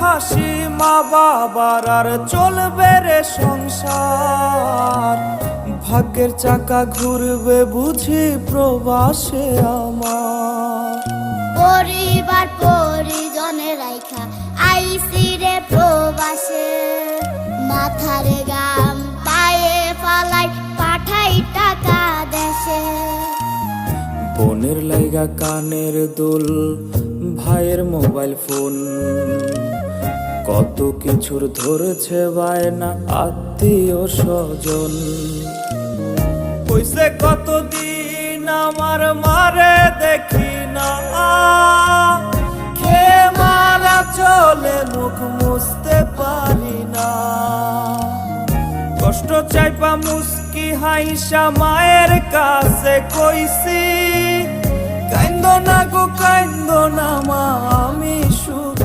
হাসি মা বাবার আর চলবে রে সংসার। ভাগ্যের চাকা ঘুরবে বুঝি প্রবাসে আমার। পরিবার পরিজনের রাইখা আইসি রে প্রবাসে, মাথার গাম পায়ে ফালাই পাঠাই টাকা দেশে। বোনের লাইগা কানের দুল, ভাইয়ের মোবাইল ফোন, কত কিছুর ধরেছে বায়না আত্মীয় স্বজন। হইছে কতদিন আমার মারে দেখি না, খেয়ে মারা চলে মুখ মুছতে পারি না। কষ্ট চাইপা মুস্কি হাইসা মায়ের কাছে কইছি, কাইন্দ না গো কাইন্দ না মা, আমি